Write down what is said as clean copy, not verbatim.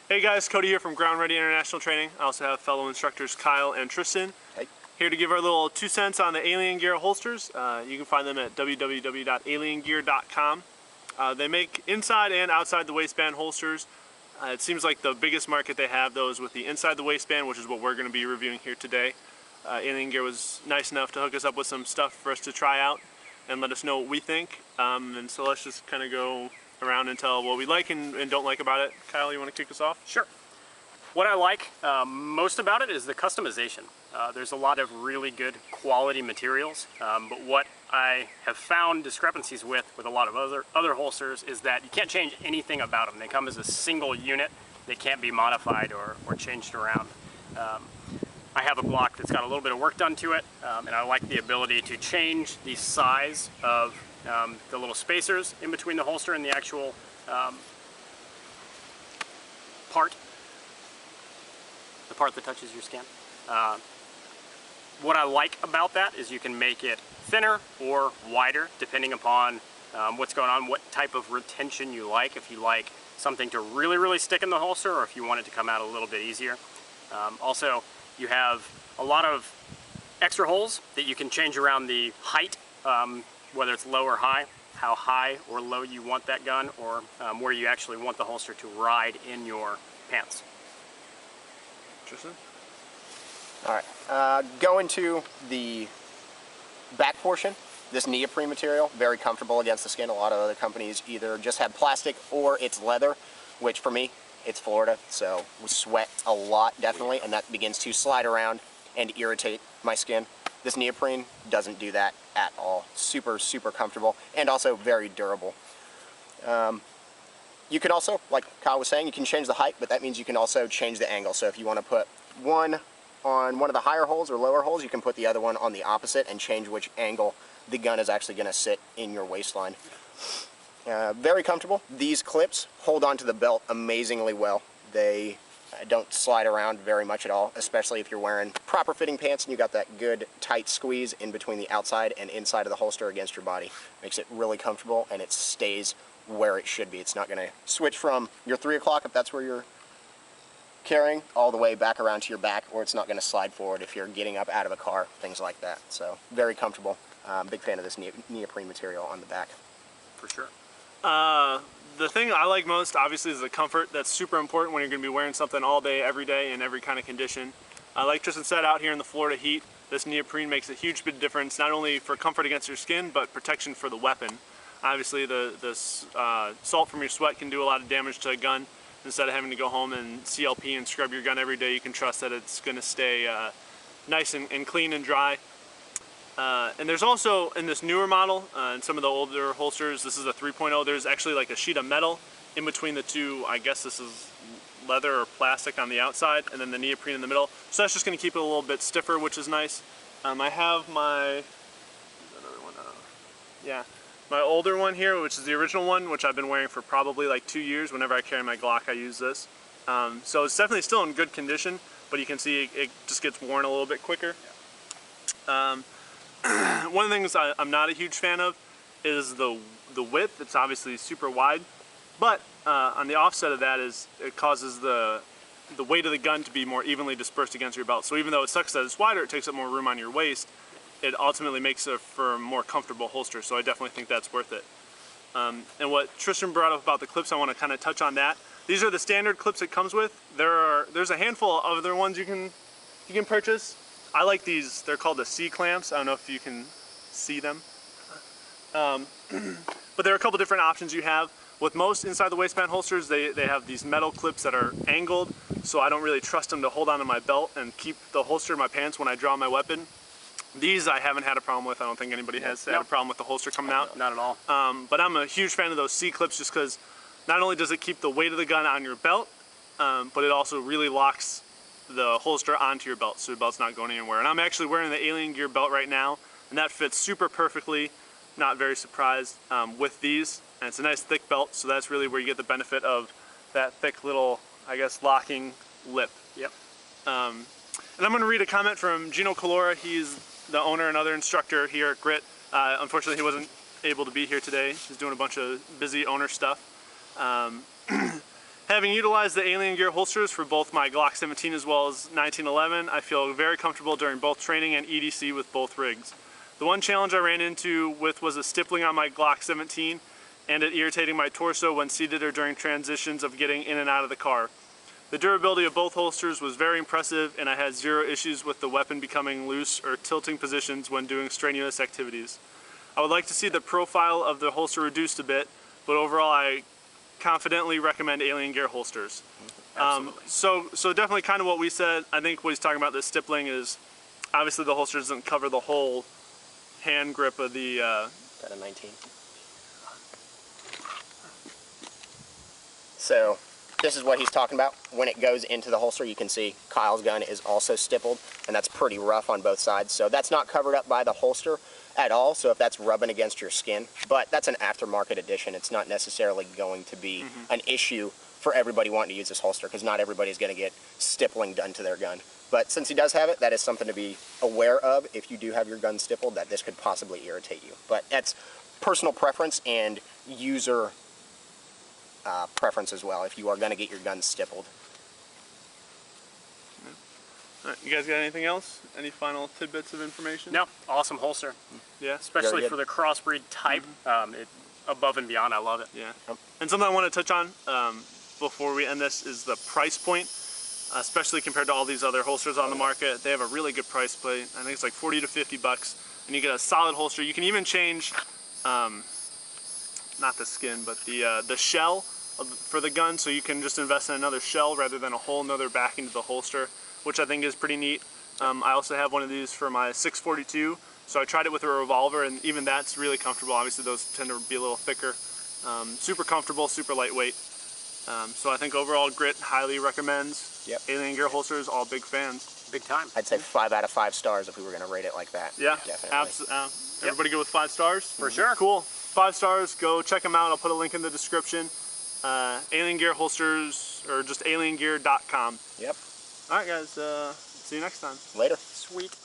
Hey guys, Cody here from Ground Ready International Training. I also have fellow instructors Kyle and Tristan. Hey. Here to give our little 2 cents on the Alien Gear holsters. You can find them at www.aliengear.com. They make inside and outside the waistband holsters. It seems like the biggest market they have those with the inside the waistband, which is what we're going to be reviewing here today. Alien Gear was nice enough to hook us up with some stuff for us to try out and let us know what we think. And so let's just kind of go around and tell what we like and don't like about it. Kyle, you want to kick us off? Sure. What I like most about it is the customization. There's a lot of really good quality materials, but what I have found discrepancies with a lot of other holsters is that you can't change anything about them. They come as a single unit. They can't be modified or changed around. I have a block that's got a little bit of work done to it, and I like the ability to change the size of the little spacers in between the holster and the actual the part that touches your skin. What I like about that is you can make it thinner or wider depending upon what's going on, what type of retention you like. If you like something to really stick in the holster, or if you want it to come out a little bit easier. Also, you have a lot of extra holes that you can change around the height, whether it's low or high, how high or low you want that gun, or where you actually want the holster to ride in your pants. Tristan? Alright, going to the back portion, this neoprene material, very comfortable against the skin. A lot of other companies either just have plastic or it's leather, which for me, it's Florida, so we sweat a lot, definitely, and that begins to slide around and irritate my skin. This neoprene doesn't do that at all. Super comfortable, and also very durable. You can also, like Kyle was saying, you can change the height, but that means you can also change the angle. So if you want to put one on one of the higher holes or lower holes, you can put the other one on the opposite and change which angle the gun is actually going to sit in your waistline. Very comfortable. These clips hold onto the belt amazingly well. They don't slide around very much at all, especially if you're wearing proper fitting pants and you got that good tight squeeze in between the outside and inside of the holster against your body. Makes it really comfortable, and it stays where it should be. It's not going to switch from your 3 o'clock if that's where you're carrying all the way back around to your back, or it's not going to slide forward if you're getting up out of a car, things like that. So very comfortable. Big fan of this neoprene material on the back. For sure. The thing I like most, obviously, is the comfort. That's super important when you're going to be wearing something all day, every day, in every kind of condition. Like Tristan said, out here in the Florida heat, this neoprene makes a huge bit of difference, not only for comfort against your skin, but protection for the weapon. Obviously, the salt from your sweat can do a lot of damage to a gun. Instead of having to go home and CLP and scrub your gun every day, you can trust that it's going to stay nice and clean and dry. And there's also, in this newer model, in some of the older holsters, this is a 3.0, there's actually like a sheet of metal in between the two. I guess this is leather or plastic on the outside, and then the neoprene in the middle. So that's just going to keep it a little bit stiffer, which is nice. I have my, my older one here, which is the original one, which I've been wearing for probably like 2 years. Whenever I carry my Glock, I use this. So it's definitely still in good condition, but you can see it just gets worn a little bit quicker. One of the things I'm not a huge fan of is the width. It's obviously super wide, but on the offset of that is it causes the weight of the gun to be more evenly dispersed against your belt. So even though it sucks that it's wider, it takes up more room on your waist, it ultimately makes it for a more comfortable holster. So I definitely think that's worth it. And what Tristan brought up about the clips, I want to kind of touch on that. These are the standard clips it comes with. There's a handful of other ones you can purchase. I like these. They're called the C clamps. I don't know if you can see them. But there are a couple different options you have. With most inside the waistband holsters, they have these metal clips that are angled, so I don't really trust them to hold onto my belt and keep the holster in my pants when I draw my weapon. These I haven't had a problem with. I don't think anybody has had a problem with the holster coming out. Not at all. But I'm a huge fan of those C clips just because not only does it keep the weight of the gun on your belt, but it also really locks the holster onto your belt, so your belt's not going anywhere. And I'm actually wearing the Alien Gear belt right now, and that fits super perfectly. Not very surprised with these. And it's a nice thick belt, so that's really where you get the benefit of that thick little, I guess, locking lip. Yep. And I'm going to read a comment from Gino Calora. He's the owner and other instructor here at Grit. Unfortunately, he wasn't able to be here today. He's doing a bunch of busy owner stuff. Having utilized the Alien Gear holsters for both my Glock 17 as well as 1911, I feel very comfortable during both training and EDC with both rigs. The one challenge I ran into was a stippling on my Glock 17 and it irritating my torso when seated or during transitions of getting in and out of the car. The durability of both holsters was very impressive and I had zero issues with the weapon becoming loose or tilting positions when doing strenuous activities. I would like to see the profile of the holster reduced a bit, but overall I confidently recommend Alien Gear holsters. So definitely kind of what we said. I think what he's talking about, this stippling, is obviously the holster doesn't cover the whole hand grip of the... Got a 19. So this is what he's talking about. When it goes into the holster, you can see Kyle's gun is also stippled, and that's pretty rough on both sides. So that's not covered up by the holster at all, so if that's rubbing against your skin, but that's an aftermarket addition. It's not necessarily going to be an issue for everybody wanting to use this holster, because not everybody's going to get stippling done to their gun. But since he does have it, that is something to be aware of if you do have your gun stippled, that this could possibly irritate you. But that's personal preference and user preference as well, if you are going to get your gun stippled. All right, you guys got anything else? Any final tidbits of information? No, awesome holster. Yeah? Especially for the crossbreed type, above and beyond, I love it. Yeah. And something I want to touch on before we end this is the price point, especially compared to all these other holsters on the market. They have a really good price point. I think it's like 40 to 50 bucks, and you get a solid holster. You can even change, not the skin, but the shell for the gun, so you can just invest in another shell rather than a whole nother back into the holster, which I think is pretty neat. I also have one of these for my 642, so I tried it with a revolver, and even that's really comfortable. Obviously those tend to be a little thicker. Super comfortable, super lightweight. So I think overall Grit highly recommends Alien Gear holsters, all big fans. Big time. I'd say 5 out of 5 stars if we were going to rate it like that. Yeah, definitely. Everybody go with 5 stars? For sure. Cool. 5 stars, go check them out. I'll put a link in the description. Alien Gear holsters, or just aliengear.com. Yep. All right, guys. See you next time. Later. Sweet.